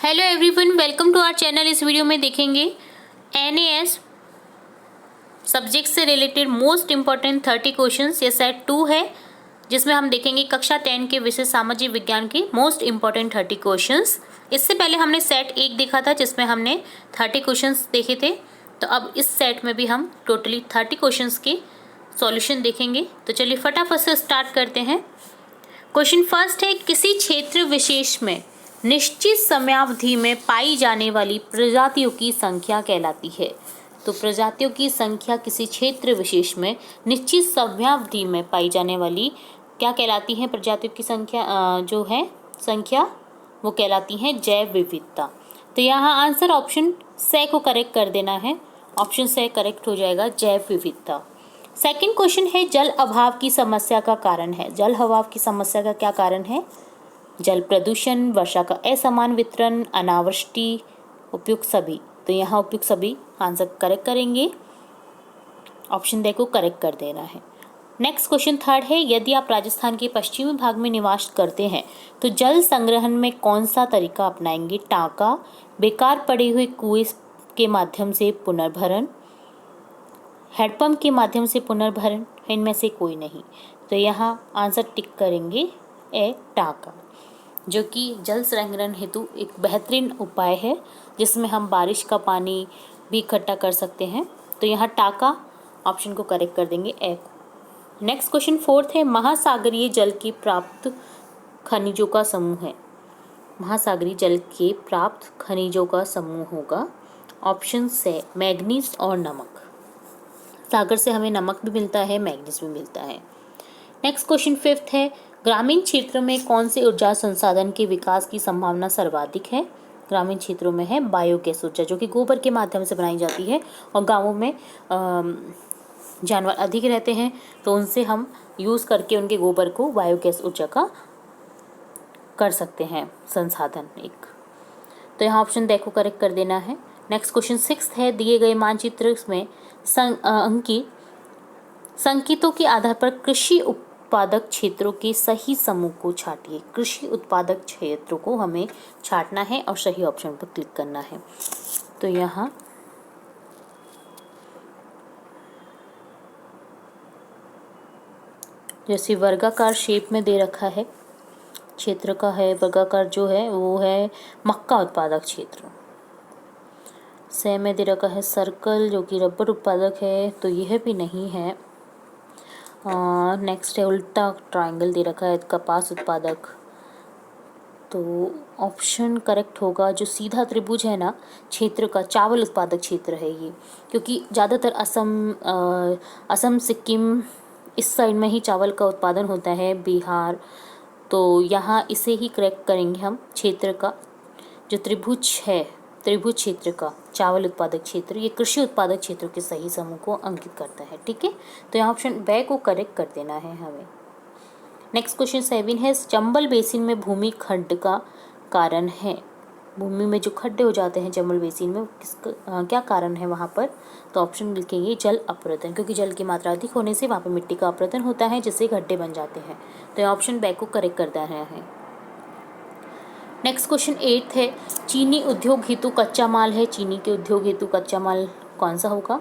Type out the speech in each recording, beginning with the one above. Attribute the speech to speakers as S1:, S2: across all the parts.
S1: Hello everyone, welcome to our channel. इस video में देखेंगे एनएएस सब्जेक्ट से रिलेटेड मोस्ट इम्पॉर्टेंट 30 क्वेश्चंस। ये सेट 2 है जिसमें हम देखेंगे कक्षा 10 के विषय सामाजिक विज्ञान के मोस्ट इम्पॉर्टेंट 30 क्वेश्चंस। इससे पहले हमने सेट 1 देखा था जिसमें हमने 30 क्वेश्चंस देखे थे। तो अब इस सेट में भी हम टोटली 30 क्वेश्चंस के सॉल्यूशन देखेंगे। तो चलिए फटाफट से स्टार्ट करते हैं। क्वेश्चन फर्स्ट है, किसी क्षेत्र विशेष में निश्चित समयावधि में पाई जाने वाली प्रजातियों की संख्या कहलाती है। तो प्रजातियों की संख्या किसी क्षेत्र विशेष में निश्चित समयावधि में पाई जाने वाली क्या कहलाती है? प्रजातियों की संख्या जो है संख्या वो कहलाती है जैव विविधता। तो यहाँ आंसर ऑप्शन से को करेक्ट कर देना है। ऑप्शन से करेक्ट हो जाएगा जैव विविधता। सेकंड क्वेश्चन है, जल अभाव की समस्या का कारण है। जल अभाव की समस्या का क्या कारण है? जल प्रदूषण, वर्षा का असमान वितरण, अनावृष्टि, उपयुक्त सभी। तो यहाँ उपयुक्त सभी आंसर करेक्ट करेंगे। ऑप्शन देखो करेक्ट कर देना है। नेक्स्ट क्वेश्चन थर्ड है, यदि आप राजस्थान के पश्चिमी भाग में निवास करते हैं तो जल संग्रहण में कौन सा तरीका अपनाएंगे? टाँका, बेकार पड़े हुए कुएं के माध्यम से पुनर्भरण, हैंडपंप के माध्यम से पुनर्भरण, इनमें से कोई नहीं। तो यहाँ आंसर टिक करेंगे ए टाँका, जो कि जल संग्रहण हेतु एक बेहतरीन उपाय है जिसमें हम बारिश का पानी भी इकट्ठा कर सकते हैं। तो यहाँ टाँका ऑप्शन को करेक्ट कर देंगे ए को। नेक्स्ट क्वेश्चन फोर्थ है, महासागरीय जल के प्राप्त खनिजों का समूह है। महासागरीय जल के प्राप्त खनिजों का समूह होगा ऑप्शन से मैग्नीज और नमक। सागर से हमें नमक भी मिलता है, मैग्नीज भी मिलता है। नेक्स्ट क्वेश्चन फिफ्थ है, ग्रामीण क्षेत्रों में कौन से ऊर्जा संसाधन के विकास की संभावना सर्वाधिक है? ग्रामीण क्षेत्रों में है बायोगैस ऊर्जा, जो कि गोबर के माध्यम से बनाई जाती है। और गांवों में जानवर अधिक रहते हैं तो उनसे हम यूज़ करके उनके गोबर को बायोगैस ऊर्जा का कर सकते हैं संसाधन एक। तो यहाँ ऑप्शन देखो करेक्ट कर देना है। नेक्स्ट क्वेश्चन सिक्स्थ है, दिए गए मानचित्र में संकेतों के आधार पर कृषि उत्पादक क्षेत्रों के सही समूह को छांटिए। कृषि उत्पादक क्षेत्रों को हमें छांटना है और सही ऑप्शन पर क्लिक करना है। तो यहाँ जैसे वर्गाकार शेप में दे रखा है क्षेत्र का है, वर्गाकार जो है वो है मक्का उत्पादक क्षेत्र। से में दे रखा है सर्कल जो कि रबर उत्पादक है, तो यह भी नहीं है। नेक्स्ट है उल्टा ट्रायंगल दे रखा है कपास उत्पादक। तो ऑप्शन करेक्ट होगा जो सीधा त्रिभुज है ना क्षेत्र का, चावल उत्पादक क्षेत्र है ये, क्योंकि ज़्यादातर असम सिक्किम इस साइड में ही चावल का उत्पादन होता है, बिहार। तो यहाँ इसे ही करेक्ट करेंगे हम। क्षेत्र का जो त्रिभुज है, त्रिभुज क्षेत्र का चावल उत्पादक क्षेत्र, ये कृषि उत्पादक क्षेत्रों के सही समूह को अंकित करता है। ठीक है, तो यहाँ ऑप्शन बे को करेक्ट कर देना है हमें। नेक्स्ट क्वेश्चन 7 है, चंबल बेसिन में भूमि खड्ड का कारण है। भूमि में जो खड्डे हो जाते हैं चंबल बेसिन में क्या कारण है वहाँ पर? तो ऑप्शन लिखेंगे जल अपरदन, क्योंकि जल की मात्रा अधिक होने से वहाँ पर मिट्टी का अपरदन होता है जिससे गड्ढे बन जाते हैं। तो ऑप्शन बे को करेक्ट कर देना है। नेक्स्ट क्वेश्चन 8 है, चीनी उद्योग हेतु कच्चा माल है। चीनी के उद्योग हेतु कच्चा माल कौन सा होगा?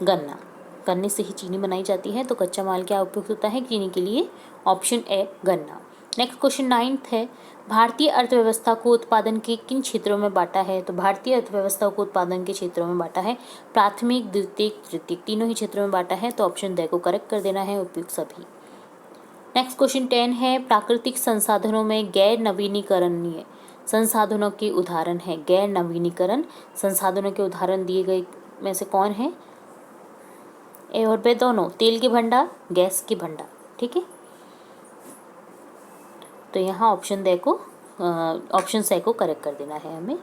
S1: गन्ना। गन्ने से ही चीनी बनाई जाती है, तो कच्चा माल क्या उपयुक्त होता है चीनी के लिए? ऑप्शन ए गन्ना। नेक्स्ट क्वेश्चन 9 है, भारतीय अर्थव्यवस्था को उत्पादन के किन क्षेत्रों में बांटा है? तो भारतीय अर्थव्यवस्था को उत्पादन के क्षेत्रों में बांटा है प्राथमिक, द्वितीयक, तृतीयक, तीनों ही क्षेत्रों में बांटा है। तो ऑप्शन द को करेक्ट कर देना है उपयुक्त सभी। नेक्स्ट क्वेश्चन 10 है, प्राकृतिक संसाधनों में गैर नवीनीकरणीय संसाधनों के उदाहरण है। गैर नवीनीकरण संसाधनों के उदाहरण दिए गए में से कौन है? ए और बी दोनों, तेल के भंडार, गैस के भंडार। ठीक है, तो यहाँ ऑप्शन दे को ऑप्शन से को करेक्ट कर देना है हमें।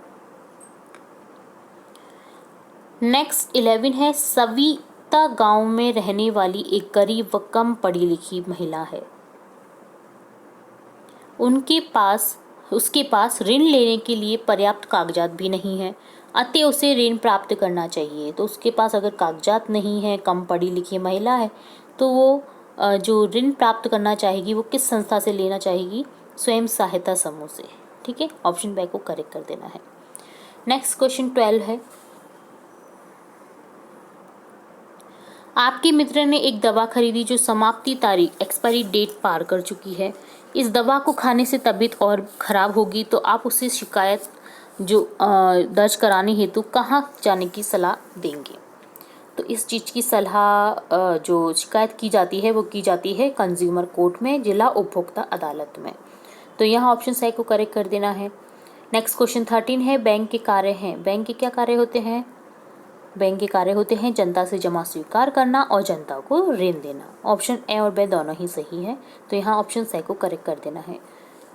S1: नेक्स्ट 11 है, सविता गांव में रहने वाली एक गरीब व कम पढ़ी लिखी महिला है। उसके पास ऋण लेने के लिए पर्याप्त कागजात भी नहीं है, अतः उसे ऋण प्राप्त करना चाहिए। तो उसके पास अगर कागजात नहीं है, कम पढ़ी लिखी महिला है, तो वो जो ऋण प्राप्त करना चाहेगी वो किस संस्था से लेना चाहेगी? स्वयं सहायता समूह से। ठीक है, ऑप्शन बी को करेक्ट कर देना है। नेक्स्ट क्वेश्चन 12 है, आपके मित्र ने एक दवा खरीदी जो समाप्ति तारीख एक्सपायरी डेट पार कर चुकी है। इस दवा को खाने से तबीयत और खराब होगी, तो आप उसे शिकायत दर्ज कराने हेतु कहाँ जाने की सलाह देंगे? तो इस चीज़ की सलाह जो शिकायत की जाती है वो की जाती है कंज्यूमर कोर्ट में, जिला उपभोक्ता अदालत में। तो यहाँ ऑप्शन सी को करेक्ट कर देना है। नेक्स्ट क्वेश्चन 13 है, बैंक के कार्य हैं। बैंक के क्या कार्य होते हैं? बैंक के कार्य होते हैं जनता से जमा स्वीकार करना और जनता को ऋण देना। ऑप्शन ए और बी दोनों ही सही है, तो यहाँ ऑप्शन सी को करेक्ट कर देना है।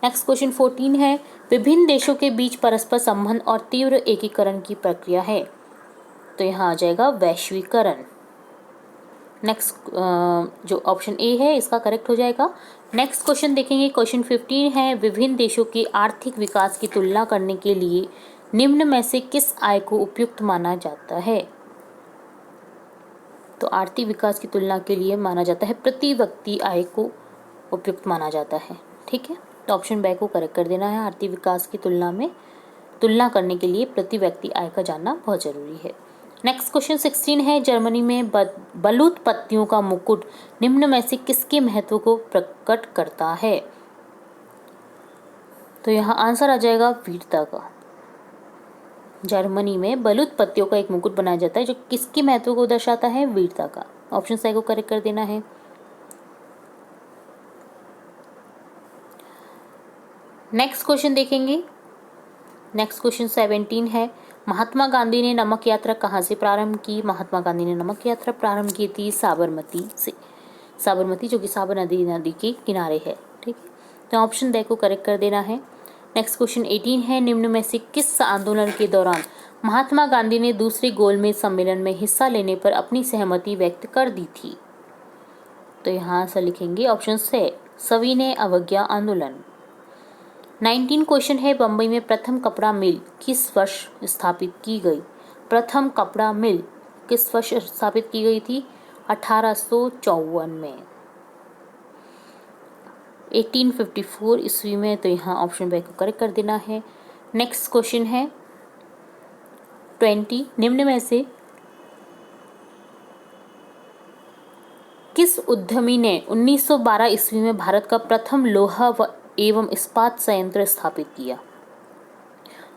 S1: नेक्स्ट क्वेश्चन 14 है, विभिन्न देशों के बीच परस्पर संबंध और तीव्र एकीकरण की प्रक्रिया है। तो यहाँ आ जाएगा वैश्वीकरण। नेक्स्ट जो ऑप्शन ए है इसका करेक्ट हो जाएगा। नेक्स्ट क्वेश्चन देखेंगे, क्वेश्चन 15 है, विभिन्न देशों के आर्थिक विकास की तुलना करने के लिए निम्न में से किस आय को उपयुक्त माना जाता है? तो आर्थिक विकास की तुलना के लिए माना जाता है प्रति व्यक्ति आय को उपयुक्त माना जाता है। ठीक है, तो ऑप्शन बी को करेक्ट कर देना है। आर्थिक विकास की तुलना करने के लिए प्रति व्यक्ति आय का जानना बहुत जरूरी है। नेक्स्ट क्वेश्चन 16 है, जर्मनी में बलूत पत्तियों का मुकुट निम्न में से किसके महत्व को प्रकट करता है? तो यहाँ आंसर आ जाएगा वीरता का। जर्मनी में बलूत पत्तियों का एक मुकुट बनाया जाता है जो किसके महत्व को दर्शाता है? वीरता का। ऑप्शन सी को करेक्ट कर देना है। नेक्स्ट क्वेश्चन देखेंगे, नेक्स्ट क्वेश्चन 17 है, महात्मा गांधी ने नमक यात्रा कहाँ से प्रारंभ की? महात्मा गांधी ने नमक यात्रा प्रारंभ की थी साबरमती से। साबरमती जो कि साबर नदी के किनारे है। ठीक है, तो ऑप्शन बी को करेक्ट कर देना है। नेक्स्ट क्वेश्चन 18 है, निम्न में से किस आंदोलन के दौरान महात्मा गांधी ने दूसरे गोलमेज सम्मेलन में हिस्सा लेने पर अपनी सहमति व्यक्त कर दी थी? तो यहाँ से लिखेंगे ऑप्शन सी, सविनय अवज्ञा आंदोलन। 19 क्वेश्चन है, बम्बई में प्रथम कपड़ा मिल किस वर्ष स्थापित की गई? प्रथम कपड़ा मिल किस वर्ष स्थापित की गई थी? 1854 में, 1854 ईस्वी में। तो यहाँ ऑप्शन बी को करेक्ट कर देना है। नेक्स्ट क्वेश्चन है 20, निम्न में से किस उद्यमी ने 1912 ईस्वी में भारत का प्रथम लोहा एवं इस्पात संयंत्र स्थापित किया?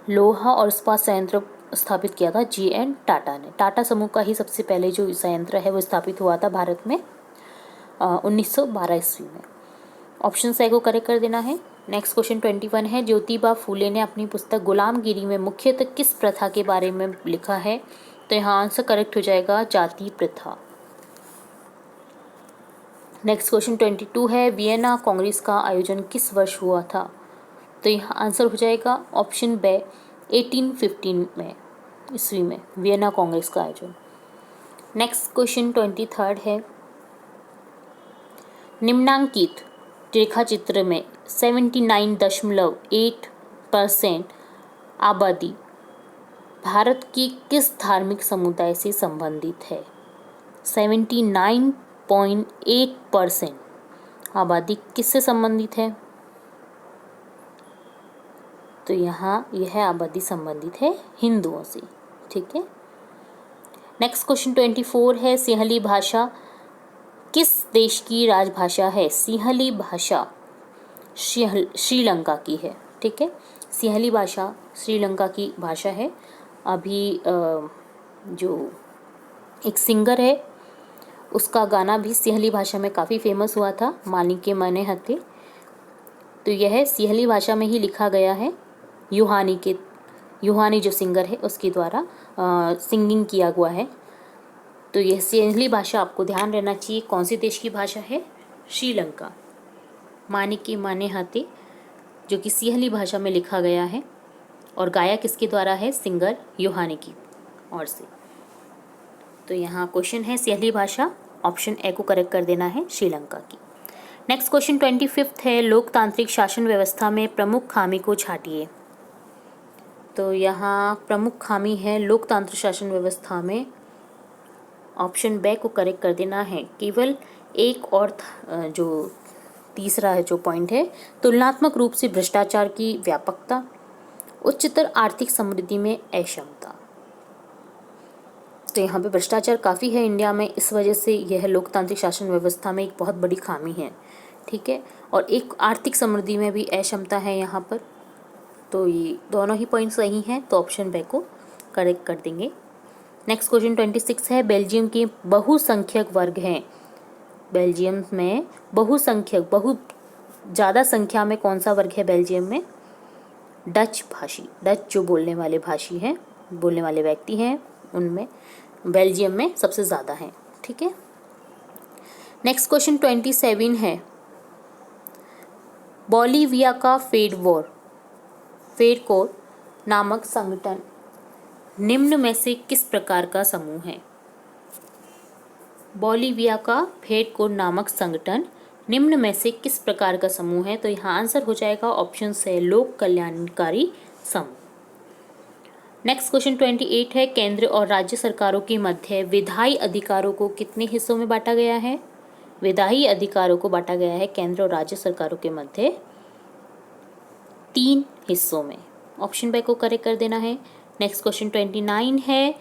S1: लोहा और इस्पात संयंत्र स्थापित किया था G.N. टाटा ने। टाटा समूह का ही सबसे पहले जो संयंत्र है वो स्थापित हुआ था भारत में 1912 ईस्वी में। ऑप्शन सी को करेक्ट कर देना है। नेक्स्ट क्वेश्चन 21 है, ज्योतिबा फूले ने अपनी पुस्तक गुलामगिरी में मुख्यतः किस प्रथा के बारे में लिखा है? तो यहाँ आंसर करेक्ट हो जाएगा जाति प्रथा। नेक्स्ट क्वेश्चन 22 है, वियना कांग्रेस का आयोजन किस वर्ष हुआ था? तो यहाँ आंसर हो जाएगा ऑप्शन बी 1815 में ईस्वी में वियना कांग्रेस का आयोजन। नेक्स्ट क्वेश्चन 23 है, निम्नांकित रेखा चित्र में 79.8% आबादी भारत की किस धार्मिक समुदाय से संबंधित है? 79.8% आबादी किससे संबंधित है? तो यहाँ यह आबादी संबंधित है हिंदुओं से। ठीक है, नेक्स्ट क्वेश्चन 24 है, सिंहली भाषा किस देश की राजभाषा है? सिंहली भाषा श्रीलंका की है। ठीक है, सिंहली भाषा श्रीलंका की भाषा है। अभी जो एक सिंगर है उसका गाना भी सिंहली भाषा में काफ़ी फेमस हुआ था, मानिके मने हते। तो यह सिंहली भाषा में ही लिखा गया है। यूहानी जो सिंगर है उसके द्वारा सिंगिंग किया हुआ है। तो यह सिंहली भाषा आपको ध्यान रहना चाहिए कौन सी देश की भाषा है? श्रीलंका। मानिके मने हते जो कि सिंहली भाषा में लिखा गया है और गाया किसके द्वारा है? सिंगर यूहानी की ओर से। तो यहाँ क्वेश्चन है सिंहली भाषा, ऑप्शन ए को करेक्ट कर देना है, श्रीलंका की। नेक्स्ट क्वेश्चन 25 है, लोकतांत्रिक शासन व्यवस्था में प्रमुख खामी को छांटिए। तो यहाँ प्रमुख खामी है लोकतांत्रिक शासन व्यवस्था में, ऑप्शन बी को करेक्ट कर देना है। केवल एक और जो तीसरा है जो पॉइंट है, तुलनात्मक रूप से भ्रष्टाचार की व्यापकता, उच्चतर आर्थिक समृद्धि में अक्षमता। तो यहाँ पे भ्रष्टाचार काफ़ी है इंडिया में, इस वजह से यह लोकतांत्रिक शासन व्यवस्था में एक बहुत बड़ी खामी है, ठीक है। और एक आर्थिक समृद्धि में भी अक्षमता है यहाँ पर। तो ये दोनों ही पॉइंट सही हैं, तो ऑप्शन बे को करेक्ट कर देंगे। नेक्स्ट क्वेश्चन 26 है, बेल्जियम के बहुसंख्यक वर्ग हैं। बेल्जियम में बहुसंख्यक, बहुत ज़्यादा संख्या में कौन सा वर्ग है बेल्जियम में? डच भाषी, डच जो बोलने वाले भाषी हैं, बोलने वाले व्यक्ति हैं, उनमें बेल्जियम में सबसे ज़्यादा हैं, ठीक है। नेक्स्ट क्वेश्चन 27 है, बोलीविया का फेडकोर नामक संगठन निम्न में से किस प्रकार का समूह है? बोलीविया का फेडकोर नामक संगठन निम्न में से किस प्रकार का समूह है? तो यहाँ आंसर हो जाएगा ऑप्शन से लोक कल्याणकारी समूह। नेक्स्ट क्वेश्चन 28 है, केंद्र और राज्य सरकारों के मध्य विधायी अधिकारों को कितने हिस्सों में बांटा गया है? विधायी अधिकारों को बांटा गया है केंद्र और राज्य सरकारों के मध्य 3 हिस्सों में। ऑप्शन बे को करेक्ट कर देना है। नेक्स्ट क्वेश्चन 29 है,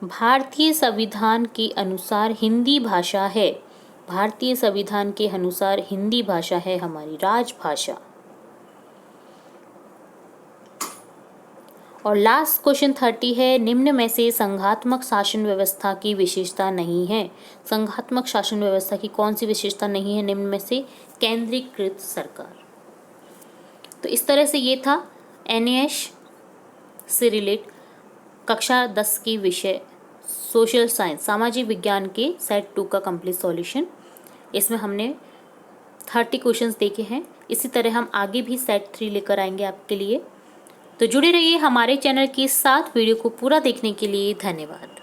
S1: भारतीय संविधान के अनुसार हिंदी भाषा है। भारतीय संविधान के अनुसार हिंदी भाषा है हमारी राजभाषा। और लास्ट क्वेश्चन 30 है, निम्न में से संघात्मक शासन व्यवस्था की विशेषता नहीं है। संघात्मक शासन व्यवस्था की कौन सी विशेषता नहीं है निम्न में से? केंद्रीकृत सरकार। तो इस तरह से ये था NAS से रिलेट कक्षा 10 की विषय सोशल साइंस, सामाजिक विज्ञान के सेट 2 का कंप्लीट सॉल्यूशन। इसमें हमने 30 क्वेश्चंस देखे हैं। इसी तरह हम आगे भी सेट 3 लेकर आएंगे आपके लिए। तो जुड़े रहिए हमारे चैनल के साथ। वीडियो को पूरा देखने के लिए धन्यवाद।